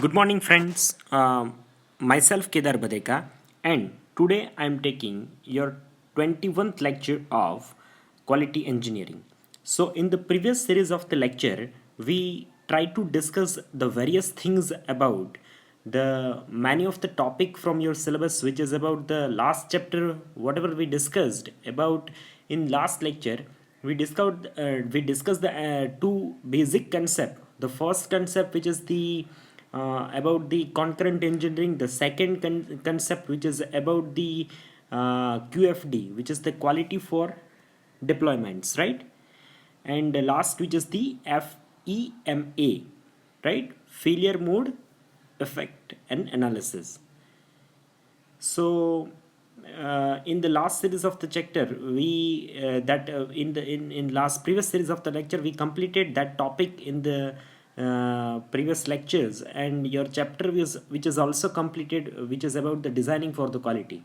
Good morning, friends. Myself Kedar Badeka, and today I am taking your 21th lecture of quality engineering. So, in the previous series of the lecture, we try to discuss the various things about the many of the topic from your syllabus, which is about the last chapter, whatever we discussed about in last lecture. We discussed the two basic concept. The first concept, which is the about the concurrent engineering. The second concept, which is about the QFD, which is the quality for deployments, right? And the last, which is the FEMA, right? Failure mode effect and analysis. So in the last series of the chapter, we that in last previous series of the lecture, we completed that topic in the previous lectures, and your chapter which is also completed, which is about the designing for the quality.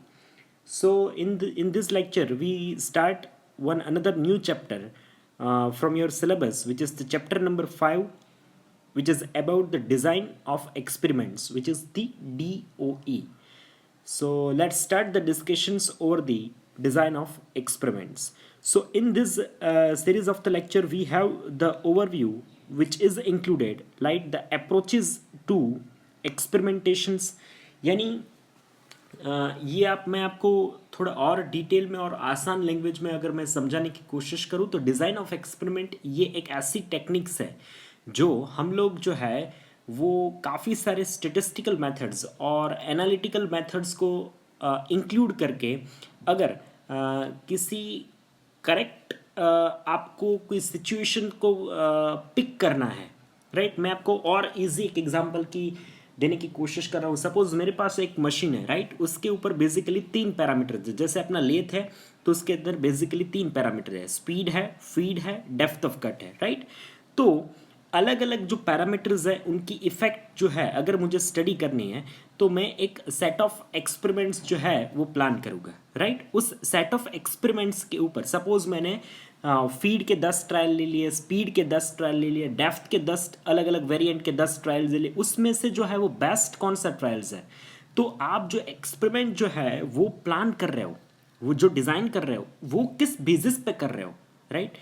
So in this lecture, we start one another new chapter from your syllabus, which is the chapter number 5, which is about the design of experiments, which is the DOE. So let's start the discussions over the design of experiments. So in this series of the lecture, we have the overview, which is included like the approaches to experimentations. यानी ये आप मैं आपको थोड़ा और detail में और आसान लैंग्वेज में अगर मैं समझाने की कोशिश करूँ, तो डिज़ाइन ऑफ एक्सपेरिमेंट ये एक ऐसी टेक्निक्स है जो हम लोग जो है वो काफ़ी सारे स्टेटिस्टिकल मेथड्स और एनालिटिकल मेथड्स को इंक्लूड करके अगर किसी करेक्ट आपको कोई सिचुएशन को पिक करना है, राइट? मैं आपको और इजी एक एग्जांपल की देने की कोशिश कर रहा हूँ. सपोज मेरे पास एक मशीन है, राइट? उसके ऊपर बेसिकली 3 पैरामीटर है. जैसे अपना लेथ है तो उसके अंदर बेसिकली 3 पैरामीटर है. स्पीड है, फीड है, डेप्थ ऑफ कट है, राइट? तो अलग अलग जो पैरामीटर्स है उनकी इफेक्ट जो है अगर मुझे स्टडी करनी है, तो मैं एक सेट ऑफ एक्सपेरिमेंट्स जो है वो प्लान करूँगा, राइट? उस सेट ऑफ एक्सपेरिमेंट्स के ऊपर सपोज मैंने फीड के 10 ट्रायल ले लिए, स्पीड के 10 ट्रायल ले लिए, डेप्थ के 10 अलग अलग वेरिएंट के 10 ट्रायल्स ले लिए. उसमें से जो है वो बेस्ट कौन सा ट्रायल्स है, तो आप जो एक्सपेरिमेंट जो है वो प्लान कर रहे हो, वो जो डिज़ाइन कर रहे हो, वो किस बेसिस पे कर रहे हो, राइट?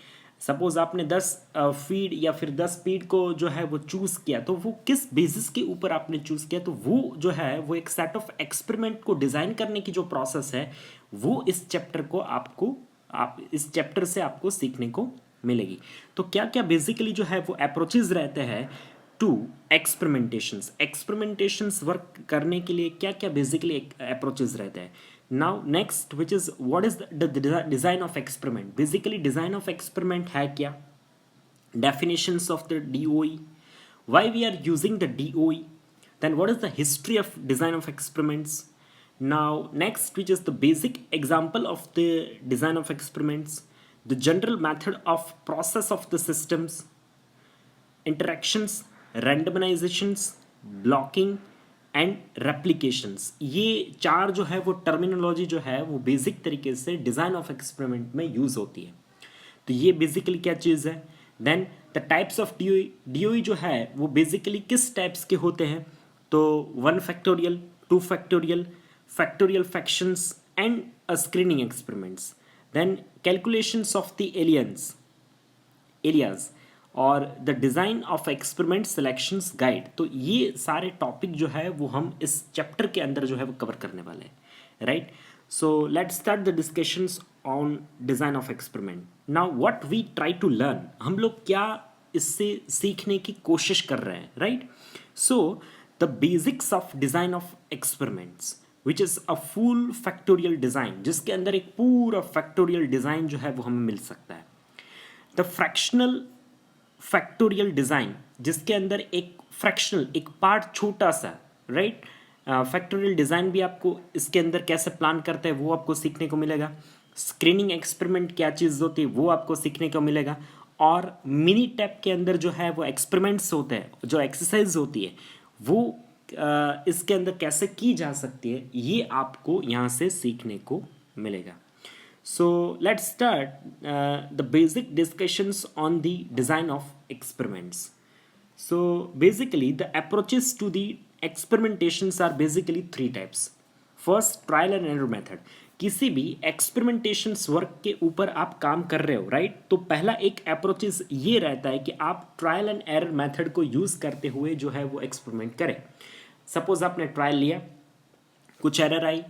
सपोज आपने 10 फीड या फिर 10 स्पीड को जो है वो चूज़ किया, तो वो किस बेसिस के ऊपर आपने चूज़ किया, तो वो जो है वो एक सेट ऑफ एक्सपेरिमेंट को डिज़ाइन करने की जो प्रोसेस है वो इस चैप्टर को आप इस चैप्टर से आपको सीखने को मिलेगी. तो क्या क्या बेसिकली जो है वो अप्रोचेज रहते हैं टू एक्सपेरिमेंटेशंस वर्क करने के लिए, क्या क्या बेसिकली अप्रोचेज रहते हैं. Now next, which is what is the design of experiment. Basically design of experiment है क्या, definitions of the DOE, why we are using the DOE, then what is the history of design of experiments. Now next, which is the basic example of the design of experiments, the general method of process of the systems, interactions, randomizations, blocking and replications. ये चार जो है वो terminology जो है वो basic तरीके से डिज़ाइन ऑफ एक्सपेरिमेंट में यूज़ होती है. तो ये बेसिकली क्या चीज़ है. Then the types of DOE जो है वो बेसिकली किस टाइप्स के होते हैं, तो 1 factorial, 2 factorial, factorial fractions and screening experiments. Then calculations of the areas और the design of experiment selections guide. तो ये सारे टॉपिक जो है वो हम इस चैप्टर के अंदर जो है वो कवर करने वाले हैं, right? So let's start the discussions on design of experiment. Now what we try to learn, हम लोग क्या इससे सीखने की कोशिश कर रहे हैं, right? So the basics of design of experiments, which is a full factorial design, जिसके अंदर एक पूरा फैक्टोरियल डिज़ाइन जो है वो हमें मिल सकता है. द फ्रैक्शनल फैक्टोरियल डिज़ाइन, जिसके अंदर एक फ्रैक्शनल एक पार्ट छोटा सा, राइट? फैक्टोरियल डिज़ाइन भी आपको इसके अंदर कैसे प्लान करते हैं वो आपको सीखने को मिलेगा. स्क्रीनिंग एक्सपेरिमेंट क्या चीज़ होती है वो आपको सीखने को मिलेगा. और मिनी टैप के अंदर जो है वो एक्सपेरिमेंट्स होते हैं, जो एक्सरसाइज होती है वो इसके अंदर कैसे की जा सकती है, ये आपको यहाँ से सीखने को मिलेगा. So let's start the basic discussions on the design of experiments. So basically the approaches to the experimentations are basically three types. First trial and error method. किसी भी एक्सपेरिमेंटेशंस वर्क के ऊपर आप काम कर रहे हो, राइट, तो पहला एक अप्रोचेस ये रहता है कि आप ट्रायल एंड एरर मेथड को यूज़ करते हुए जो है वो एक्सपेरिमेंट करें. सपोज आपने ट्रायल लिया, कुछ एरर आई,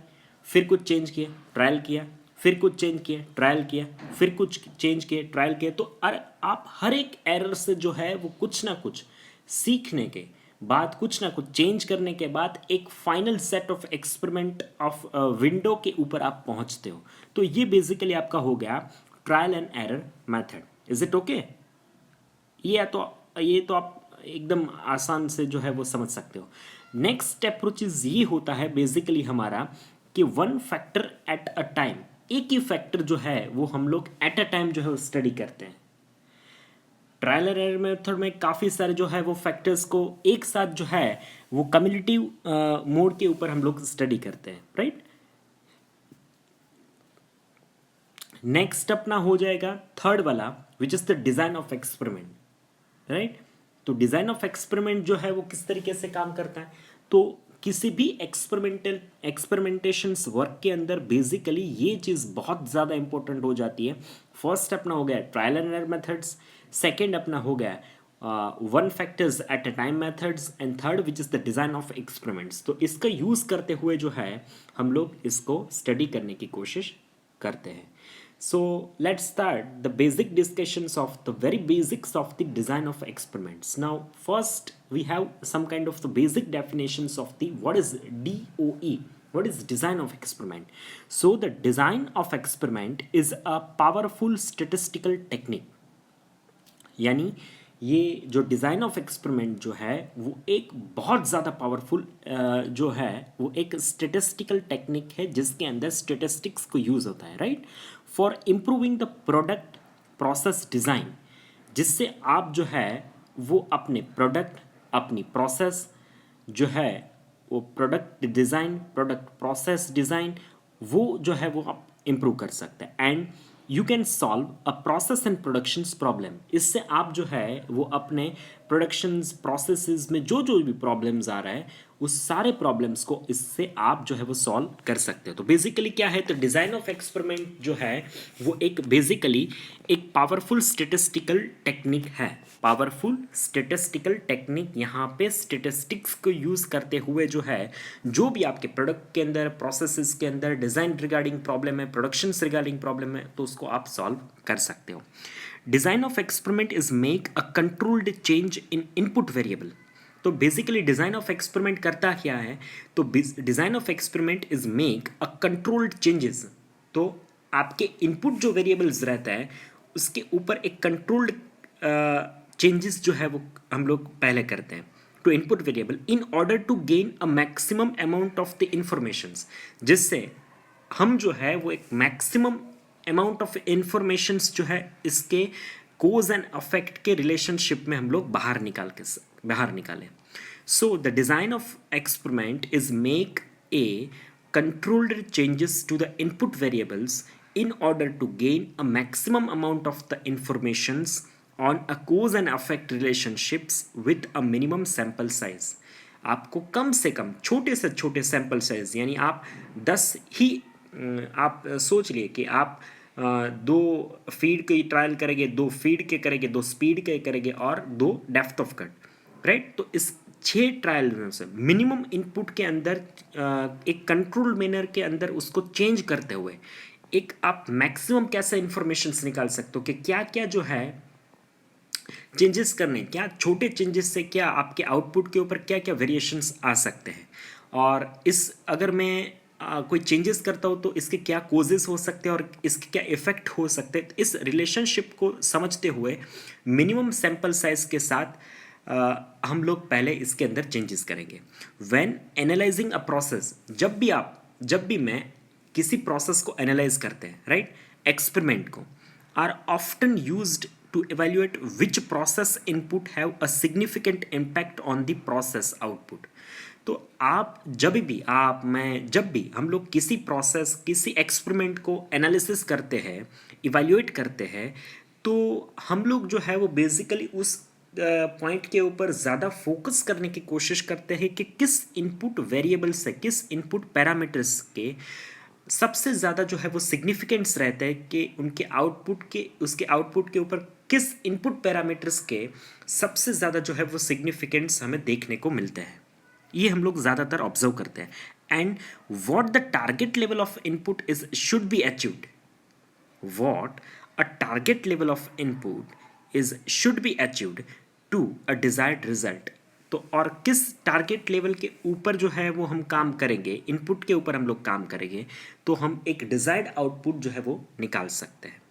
फिर कुछ चेंज किया, ट्रायल किया, फिर कुछ चेंज किया, ट्रायल किया, फिर कुछ चेंज किए, ट्रायल किया. तो आप हर एक एरर से जो है वो कुछ ना कुछ सीखने के बाद, कुछ ना कुछ चेंज करने के बाद एक final set of experiment of window के ऊपर आप पहुंचते हो. तो ये बेसिकली आपका हो गया trial and error method. Is it okay? ये तो आप एकदम आसान से जो है वो समझ सकते हो. नेक्स्ट अप्रोच ये होता है बेसिकली हमारा कि one factor at a time. एक ही फैक्टर जो है वो हम लोग एट अ टाइम जो है स्टडी करते हैं. ट्रायल एंड एरर मेथड में काफ़ी सारे जो है वो फैक्टर्स को एक साथ जो है वो कम्युनिटिव मोड के ऊपर हम लोग स्टडी करते हैं, राइट. नेक्स्ट अपना हो जाएगा थर्ड वाला, विच is the design of experiment, right. तो डिज़ाइन ऑफ एक्सपेरिमेंट जो है वो किस तरीके से काम करता है. तो किसी भी एक्सपेरिमेंटेशंस वर्क के अंदर बेसिकली ये चीज़ बहुत ज़्यादा इंपॉर्टेंट हो जाती है. फर्स्ट अपना हो गया trial and error methods, second अपना हो गया one factors at a time methods, and third which is the design of experiments. तो इसका यूज़ करते हुए जो है हम लोग इसको स्टडी करने की कोशिश करते हैं. So let's start the basic discussions of the very basics of the design of experiments. Now first we have some kind of the basic definitions of the what is DOE, what is design of experiment. So the design of experiment is a powerful statistical technique. यानी ये जो design of experiment जो है वो एक बहुत ज़्यादा powerful जो है वो एक स्टेटिस्टिकल टेक्निक है जिसके अंदर स्टेटिस्टिक्स को यूज़ होता है, right, for improving the product process design. जिससे आप जो है वो अपने प्रोडक्ट, अपनी प्रोसेस जो है वो product design, product process design, वो जो है वो आप इम्प्रूव कर सकते हैं. And you can solve a process and productions problem. इससे आप जो है वो अपने प्रोडक्शंस प्रोसेसेस में जो जो भी प्रॉब्लम्स आ रहा है उस सारे प्रॉब्लम्स को इससे आप जो है वो सॉल्व कर सकते हो. तो बेसिकली क्या है, तो डिज़ाइन ऑफ एक्सपेरिमेंट जो है वो एक बेसिकली एक पावरफुल स्टेटिस्टिकल टेक्निक है. पावरफुल स्टेटिस्टिकल टेक्निक, यहाँ पे स्टेटिस्टिक्स को यूज़ करते हुए जो है जो भी आपके प्रोडक्ट के अंदर, प्रोसेसेस के अंदर डिज़ाइन रिगार्डिंग प्रॉब्लम है, प्रोडक्शंस रिगार्डिंग प्रॉब्लम है, तो उसको आप सॉल्व कर सकते हो. Design of experiment is make a controlled change in input variable. तो बेसिकली डिज़ाइन ऑफ एक्सपेरिमेंट करता क्या है, तो design of experiment is make a controlled changes. तो आपके इनपुट जो वेरिएबल्स रहता है उसके ऊपर एक कंट्रोल्ड चेंजेस जो है वो हम लोग पहले करते हैं two input variable in order to gain a maximum amount of the informations. जिससे हम जो है वो एक मैक्सिमम अमाउंट ऑफ इंफॉर्मेशंस जो है इसके कोज एंड अफेक्ट के रिलेशनशिप में हम लोग बाहर निकालें. So the design of experiment is make a controlled changes to the input variables in order to gain a maximum amount of the informations on a cause and effect relationships with a minimum sample size. आपको कम से कम छोटे से छोटे sample size, यानी आप 10 ही आप सोच लिए कि आप 2 फीड के ट्रायल करेंगे, 2 फीड के करेंगे, 2 स्पीड के करेंगे और 2 डेप्थ ऑफ कट, राइट. तो इस 6 ट्रायल में से मिनिमम इनपुट के अंदर एक कंट्रोल मैनर के अंदर उसको चेंज करते हुए एक आप मैक्सिमम कैसे इंफॉर्मेशंस निकाल सकते हो कि क्या क्या जो है चेंजेस करने, क्या छोटे चेंजेस से क्या आपके आउटपुट के ऊपर क्या क्या वेरिएशंस आ सकते हैं. और इस अगर मैं कोई चेंजेस करता हूँ तो इसके क्या कोजेस हो सकते हैं और इसके क्या इफेक्ट हो सकते हैं. इस रिलेशनशिप को समझते हुए मिनिमम सैम्पल साइज के साथ हम लोग पहले इसके अंदर चेंजेस करेंगे. व्हेन एनालाइजिंग अ प्रोसेस, जब भी मैं किसी प्रोसेस को एनालाइज करते हैं, राइट, एक्सपेरिमेंट को, are often used to evaluate which process input have a significant impact on the process output. तो जब भी हम लोग किसी प्रोसेस, किसी एक्सपेरिमेंट को एनालिसिस करते हैं, इवैल्यूएट करते हैं, तो हम लोग जो है वो बेसिकली उस पॉइंट के ऊपर ज़्यादा फोकस करने की कोशिश करते हैं कि किस इनपुट वेरिएबल से, किस इनपुट पैरामीटर्स के सबसे ज़्यादा जो है वो सिग्निफिकेंस रहता है, कि उनके आउटपुट के, उसके आउटपुट के ऊपर किस इनपुट पैरामीटर्स के सबसे ज़्यादा जो है वो सिग्निफिकेंस हमें देखने को मिलते हैं। ये हम लोग ज़्यादातर ऑब्जर्व करते हैं। And what the target level of input is should be achieved, what a target level of input is should be achieved to a desired result। तो और किस टारगेट लेवल के ऊपर जो है वो हम काम करेंगे, इनपुट के ऊपर हम लोग काम करेंगे, तो हम एक डिजायर्ड आउटपुट जो है वो निकाल सकते हैं।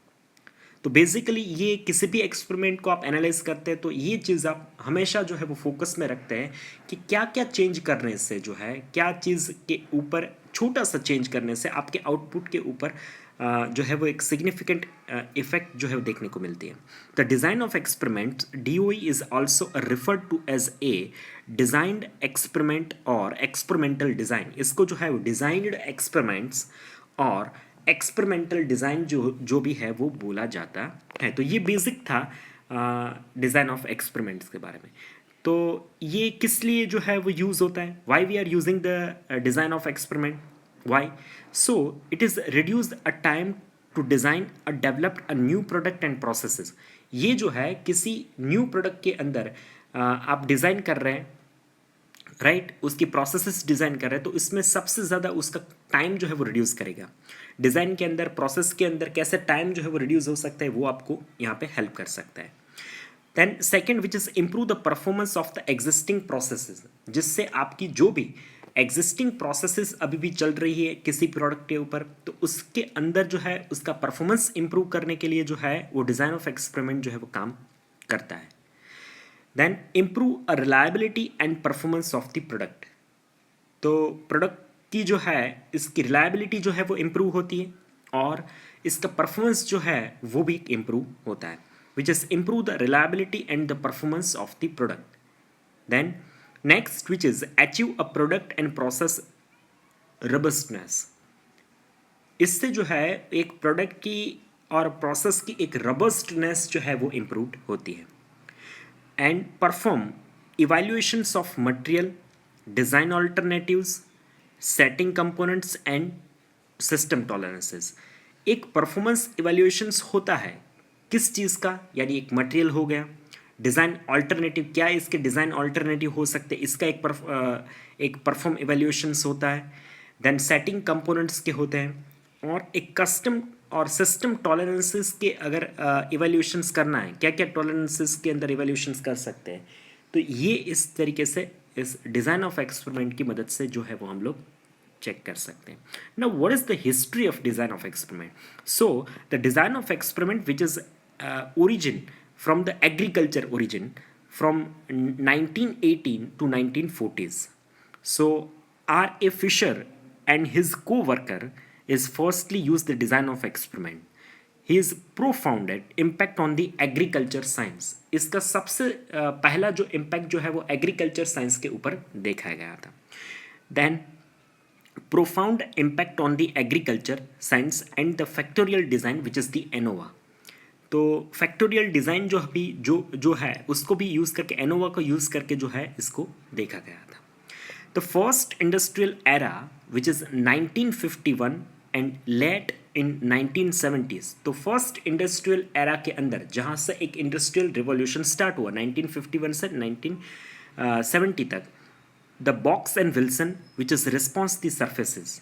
तो बेसिकली ये किसी भी एक्सपेरिमेंट को आप एनालाइज करते हैं तो ये चीज़ आप हमेशा जो है वो फोकस में रखते हैं कि क्या क्या चेंज करने से जो है, क्या चीज़ के ऊपर छोटा सा चेंज करने से आपके आउटपुट के ऊपर जो है वो एक सिग्निफिकेंट इफेक्ट जो है वो देखने को मिलती है। The design of experiment DOE is also referred to as a designed experiment और एक्सपेरिमेंटल डिज़ाइन। इसको जो है वो डिज़ाइंड एक्सपेरिमेंट्स और एक्सपेरिमेंटल डिज़ाइन जो भी है वो बोला जाता है। तो ये बेसिक था डिज़ाइन ऑफ एक्सपेरिमेंट्स के बारे में। तो ये किस लिए जो है वो यूज़ होता है, why we are using the design of experiment, why? So it is reduce a time to design a developed a new product and processes. ये जो है किसी न्यू प्रोडक्ट के अंदर आप डिज़ाइन कर रहे हैं, राइट, उसकी प्रोसेसेस डिज़ाइन कर रहे हैं, तो इसमें सबसे ज़्यादा उसका टाइम जो है वो रिड्यूस करेगा। डिज़ाइन के अंदर, प्रोसेस के अंदर कैसे टाइम जो है वो रिड्यूस हो सकता है, वो आपको यहाँ पे हेल्प कर सकता है। Then second which is improve the performance of the existing processes, जिससे आपकी जो भी एग्जिस्टिंग प्रोसेसेस अभी भी चल रही है किसी प्रोडक्ट के ऊपर, तो उसके अंदर जो है उसका परफॉर्मेंस इंप्रूव करने के लिए जो है वो डिज़ाइन ऑफ एक्सपेरिमेंट जो है वो काम करता है। Then improve a reliability and performance of the product. तो प्रोडक्ट की जो है इसकी रिलायबिलिटी जो है वो इम्प्रूव होती है और इसका परफॉर्मेंस जो है वो भी इम्प्रूव होता है, which is improve the reliability and the performance of the product. Then next which is achieve a product and process robustness. इससे जो है एक प्रोडक्ट की और प्रोसेस की एक रबस्टनेस जो है वो इम्प्रूव होती है। And perform evaluations of material, design alternatives, setting components and system tolerances. एक परफॉर्मेंस इवैल्यूएशंस होता है किस चीज़ का, यानी एक मटेरियल हो गया, डिज़ाइन ऑल्टरनेटिव, क्या इसके डिज़ाइन ऑल्टरनेटिव हो सकते, इसका एक परफॉर्म इवैल्यूएशंस होता है। देन सेटिंग कंपोनेंट्स के होते हैं, और एक कस्टम और सिस्टम टॉलरेंसेस के अगर इवैल्यूएशंस करना है, क्या क्या टॉलरेंसेस के अंदर इवैल्यूएशंस कर सकते हैं, तो ये इस तरीके से इस डिज़ाइन ऑफ एक्सपेरिमेंट की मदद से जो है वो हम लोग चेक कर सकते हैं। Now what is the history of design of experiment? So the design of experiment which is origin from the agriculture origin from 1918 to 1940s. So R.A. Fisher and his co-worker is firstly used the design of experiment. His profounded impact on the agriculture science. इसका सबसे पहला जो impact जो है वो agriculture science के ऊपर देखा गया था. Then profound impact on the agriculture science and the factorial design which is the ANOVA. तो फैक्टोरियल डिज़ाइन जो अभी जो है उसको भी यूज़ करके, एनोवा को यूज़ करके जो है इसको देखा गया था। The first industrial era which is 1951 and let in 1970s। तो फर्स्ट इंडस्ट्रियल एरा के अंदर जहाँ से एक इंडस्ट्रियल रिवॉल्यूशन स्टार्ट हुआ 1951 से 1970 तक, the box and Wilson which is response the surfaces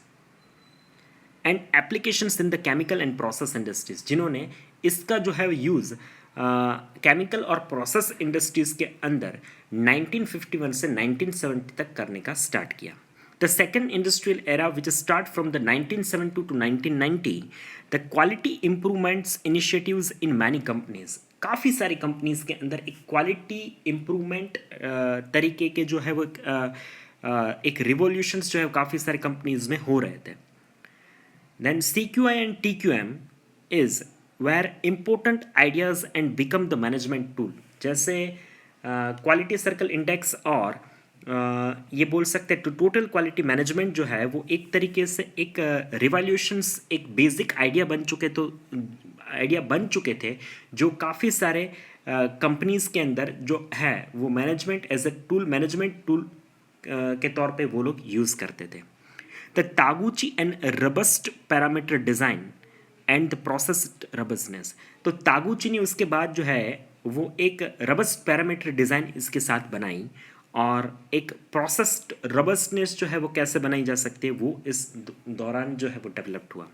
and applications in the chemical and process industries, जिन्होंने इसका जो है यूज़ केमिकल और प्रोसेस इंडस्ट्रीज़ के अंदर 1951 से 1970 तक करने का स्टार्ट किया। The second industrial era which start from the 1970 to 1990, the quality improvements initiatives in many companies. काफ़ी सारी कंपनीज के अंदर एक क्वालिटी इम्प्रूवमेंट तरीके के जो है वो एक रिवॉल्यूशंस जो है काफ़ी सारी कंपनीज में हो रहे थे। Then CQI and TQM is where important ideas and become the management tool. जैसे क्वालिटी सर्कल इंडेक्स और ये बोल सकते हैं टोटल क्वालिटी मैनेजमेंट जो है वो एक तरीके से एक रिवॉल्यूशंस, एक बेसिक आइडिया बन चुके थे जो काफ़ी सारे कंपनीज के अंदर जो है वो management as a tool, management tool के तौर पे वो लोग यूज़ करते थे. The Taguchi and robust parameter design and the processed robustness. तो तागुची ने उसके बाद जो है वो एक रबस्ट पैरामीटर डिज़ाइन इसके साथ बनाई, और एक प्रोसेस्ड रबस्टनेस जो है वो कैसे बनाई जा सकती है वो इस दौरान जो है वो डेवलप्ड हुआ.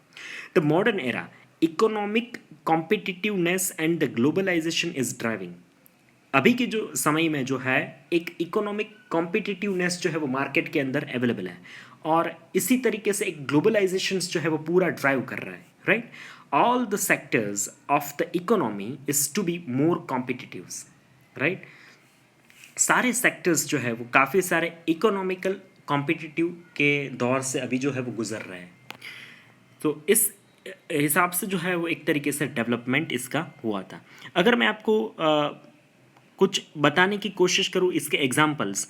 The modern era economic competitiveness and the globalisation is driving. अभी के जो समय में जो है एक इकोनॉमिक कॉम्पिटिटिवनेस जो है वो मार्केट के अंदर अवेलेबल है, और इसी तरीके से एक ग्लोबलाइजेशन जो है वो पूरा ड्राइव कर रहा है, right. All the sectors of the economy is to be more competitive, right. सारे सेक्टर्स जो है वो काफ़ी सारे इकोनॉमिकल कॉम्पिटिटिव के दौर से अभी जो है वो गुजर रहे हैं. तो इस हिसाब से जो है वो एक तरीके से डेवलपमेंट इसका हुआ था. अगर मैं आपको कुछ बताने की कोशिश करूँ इसके एग्जांपल्स,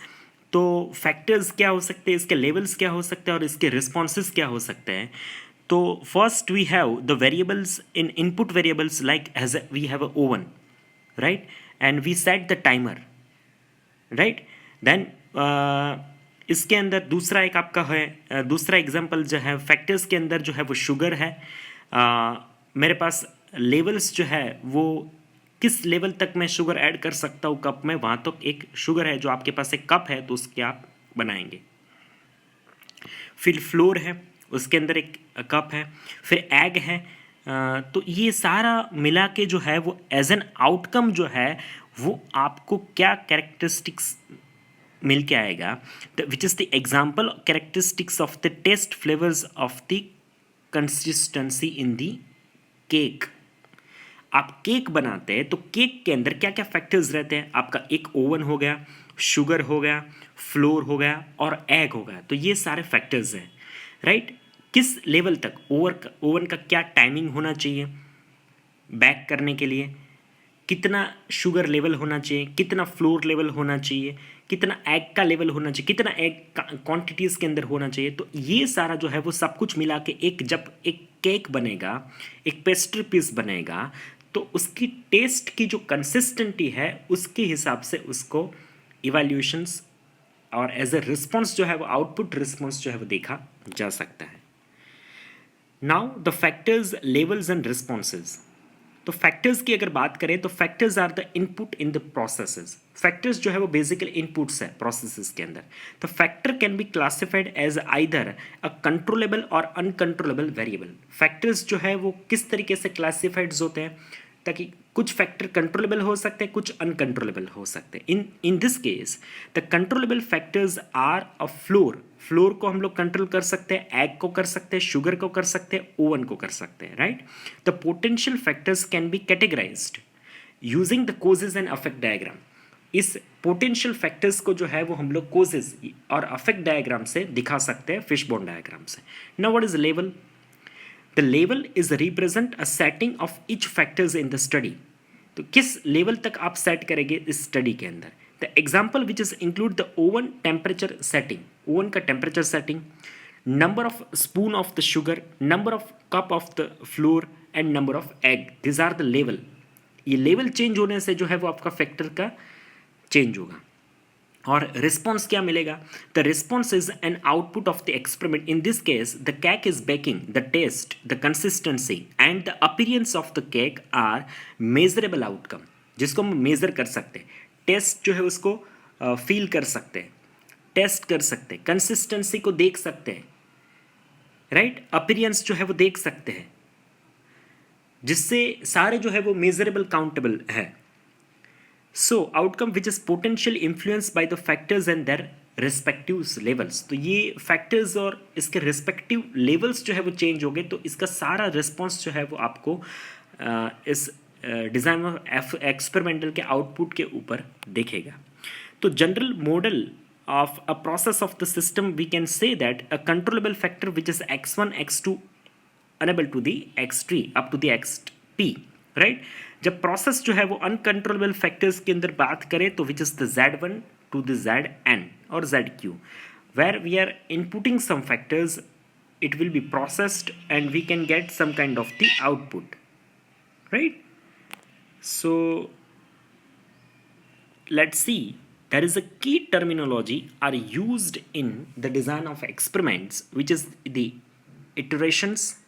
तो फैक्टर्स क्या हो सकते हैं, इसके लेवल्स क्या हो सकते हैं और इसके रिस्पॉन्सेज क्या हो सकते हैं. तो first we have the variables in input variables like as we have a oven, right, and we set the timer, right. Then इसके अंदर दूसरा एक आपका है, दूसरा एग्जांपल जो है फैक्टर्स के अंदर जो है वो शुगर है. मेरे पास लेवल्स जो है वो किस लेवल तक मैं शुगर ऐड कर सकता हूँ कप में, वहाँ तक एक शुगर है. जो आपके पास एक कप है तो उसके आप बनाएंगे. फिर फ्लोर है, उसके अंदर एक कप है. फिर एग है. तो ये सारा मिला के जो है वो एज एन आउटकम जो है वो आपको क्या कैरेक्टरिस्टिक्स मिल के आएगा, which is the example characteristics of the test flavours of the consistency in the cake. आप केक बनाते हैं तो केक के अंदर क्या क्या फैक्टर्स रहते हैं. आपका एक ओवन हो गया, शुगर हो गया, फ्लोर हो गया और एग हो गया. तो ये सारे फैक्टर्स हैं, राइट. किस लेवल तक ओवन का क्या टाइमिंग होना चाहिए बेक करने के लिए, कितना शुगर लेवल होना चाहिए, कितना फ्लोर लेवल होना चाहिए, कितना एग का लेवल होना चाहिए, कितना एग क्वांटिटीज़ के अंदर होना चाहिए. तो ये सारा जो है वो सब कुछ मिला के एक जब एक केक बनेगा, एक पेस्ट्री पीस बनेगा, तो उसकी टेस्ट की जो कंसिस्टेंटी है उसके हिसाब से उसको इवैल्यूएशंस और एज ए रिस्पॉन्स जो है वो आउटपुट रिस्पॉन्स जो है वो देखा जा सकता है. Now the factors, levels and responses. तो फैक्टर्स की अगर बात करें तो factors are the input in the processes. Factors जो है वो बेसिकली इनपुट्स है प्रोसेसेस के अंदर. तो factor can be classified as either a controllable और अनकंट्रोलेबल वेरिएबल. फैक्टर्स जो है वो किस तरीके से क्लासिफाइड होते हैं, ताकि कुछ फैक्टर कंट्रोलेबल हो सकते हैं, कुछ अनकंट्रोलेबल हो सकते हैं. In this case the controllable factors are a floor. Floor को हम लोग कंट्रोल कर सकते हैं, एग को कर सकते हैं, शुगर को कर सकते हैं, ओवन को कर सकते हैं, right. The potential factors can be categorised using the causes and affect diagram. इस पोटेंशियल फैक्टर्स को जो है वो हम लोग कोजेज और अफेक्ट डायग्राम से दिखा सकते हैं, फिशबोन डायग्राम से. Now what is level? The level is represent a setting of each factors in the study. तो किस लेवल तक आप सेट करेंगे इस स्टडी के अंदर. The example which is include the oven temperature setting, oven का temperature setting, number of spoon of the sugar, number of cup of the flour and number of egg. This are the level. ये level change होने से जो है वो आपका factor का change होगा. और रिस्पॉन्स क्या मिलेगा? The response is an output of the experiment. In this case the cake is baking, the taste, the consistency and the appearance of the cake are measurable outcome, जिसको हम major कर सकते हैं. Test जो है उसको फील कर सकते हैं, टेस्ट कर सकते हैं, कंसिस्टेंसी को देख सकते हैं, राइट. अपीयरेंस जो है वो देख सकते हैं, जिससे सारे जो है वो मेजरेबल काउंटेबल है. So outcome which is potentially influenced by the factors and their respective levels. तो ये factors और इसके respective levels जो है वो change हो गए, तो इसका सारा response जो है वो आपको इस डिज़ाइन ऑफ एक्सपेरिमेंटल के आउटपुट के ऊपर देखेगा. तो general model of a process of the system we can say that a controllable factor which is x1 x2 unable to the x3 up to the xp, right. जब process जो है वो uncontrollable factors के अंदर बात करें तो which is the z1 to the zn और zq, where we are inputting some factors, it will be processed and we can get some kind of the output, right. So let's see, there is a key terminology are used in the design of experiments, which is the iterations,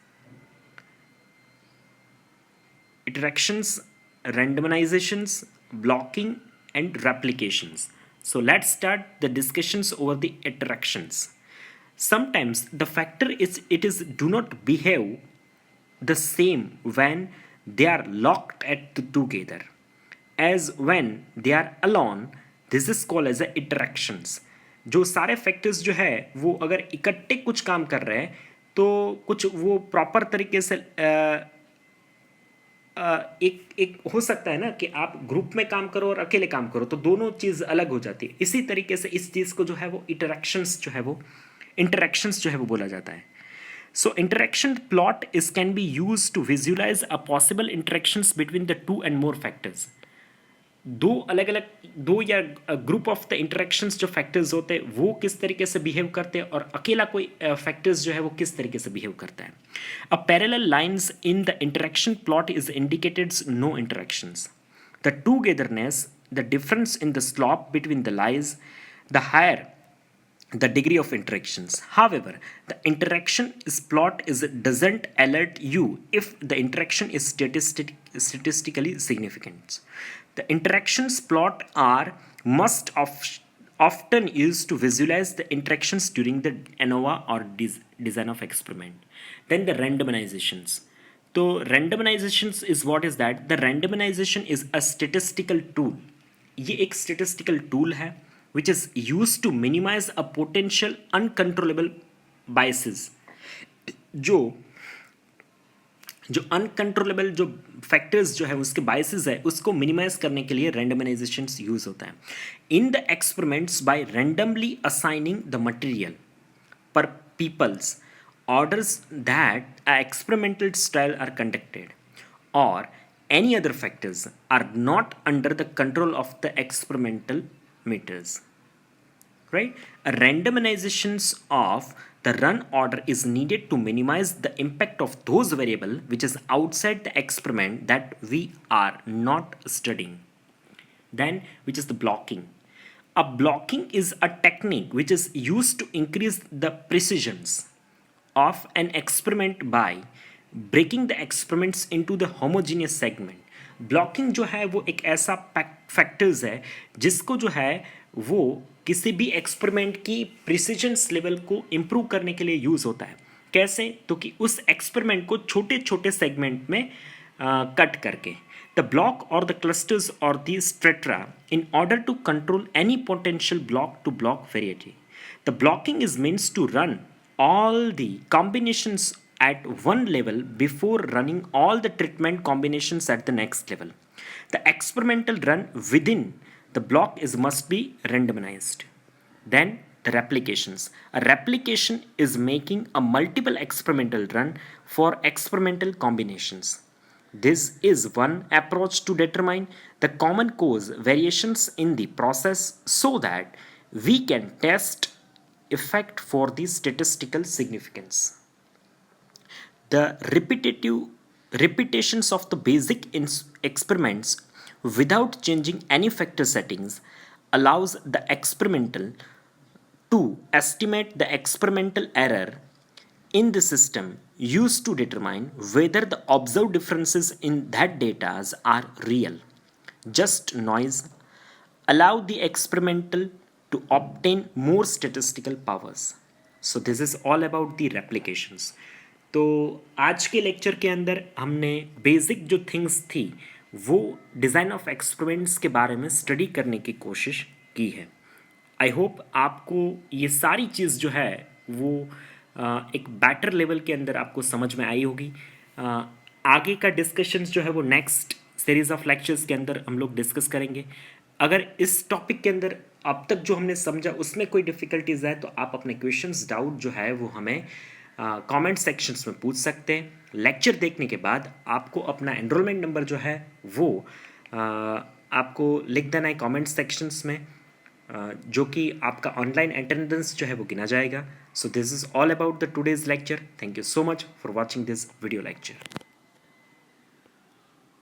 randomizations, blocking, and replications. So let's start the discussions over the iterations. Sometimes the factor is it is do not behave the same when they are locked at together as when they are alone. This is called as a interactions. जो सारे factors जो है वो अगर इकट्ठे कुछ काम कर रहे हैं तो कुछ वो प्रॉपर तरीके से एक हो सकता है ना कि आप ग्रुप में काम करो और अकेले काम करो तो दोनों चीज़ अलग हो जाती है. इसी तरीके से इस चीज़ को जो है वो इंटरेक्शंस जो है वो इंटरेक्शंस जो है वो बोला जाता है. So interaction plot is can be used to visualize a possible interactions between the two and more factors. दो अलग अलग दो या ग्रुप ऑफ द इंटरेक्शंस जो फैक्टर्स होते हैं वो किस तरीके से बिहेव करते हैं और अकेला कोई फैक्टर्स जो है वो किस तरीके से बिहेव करता है. A parallel lines in the interaction plot is indicated no interactions. The togetherness, the difference in the slope between the lines, the higher the degree of interactions. However, the interaction is plot is doesn't alert you if the interaction is statistically significant. The interactions plot are must often used to visualize the interactions during the ANOVA or design of experiment. Then the randomizations. So randomizations is what is that? The randomization is a statistical tool. ये एक statistical tool है which is used to minimize a potential uncontrollable biases. जो uncontrollable जो factors जो है उसके biases है उसको मिनिमाइज करने के लिए रैंडमाइजेशन यूज होता है. In the experiments by randomly assigning the material पर peoples orders that a experimental trial are conducted or any other factors are not under the control of the experimental meters, right? A randomizations of the run order is needed to minimize the impact of those variable which is outside the experiment that we are not studying. Then which is the blocking. A blocking is a technique which is used to increase the precisions of an experiment by breaking the experiments into the homogeneous segment. Blocking जो है वो एक ऐसा factors है जिसको जो है वो किसी भी एक्सपेरिमेंट की प्रिसीजन्स लेवल को इम्प्रूव करने के लिए यूज़ होता है. कैसे? तो कि उस एक्सपेरिमेंट को छोटे छोटे सेगमेंट में कट करके the block or the clusters or the strata in order to control any potential block to block variety. The blocking is meant to run all the combinations at one level before running all the treatment combinations at the next level. The experimental run within the block is must be randomized. Then the replications. A replication is making a multiple experimental run for experimental combinations. This is one approach to determine the common cause variations in the process so that we can test effect for the statistical significance. The repetitions of the basic experiments without changing any factor settings allows the experimental to estimate the experimental error in the system used to determine whether the observed differences in that data are real, just noise, allow the experimental to obtain more statistical powers. So this is all about the replications. तो आज के lecture के अंदर हमने basic जो things थी वो design of experiments के बारे में स्टडी करने की कोशिश की है. आई होप आपको ये सारी चीज़ जो है वो एक बैटर लेवल के अंदर आपको समझ में आई होगी. आगे का डिस्कशंस जो है वो नेक्स्ट सीरीज़ ऑफ लेक्चर्स के अंदर हम लोग डिस्कस करेंगे. अगर इस टॉपिक के अंदर अब तक जो हमने समझा उसमें कोई डिफ़िकल्टीज़ है तो आप अपने क्वेश्चंस डाउट जो है वो हमें कमेंट सेक्शंस में पूछ सकते हैं. लेक्चर देखने के बाद आपको अपना एनरोलमेंट नंबर जो है वो आपको लिख देना है कमेंट सेक्शंस में, जो कि आपका ऑनलाइन अटेंडेंस जो है वो गिना जाएगा. So this is all about the today's lecture. Thank you so much for watching this video lecture.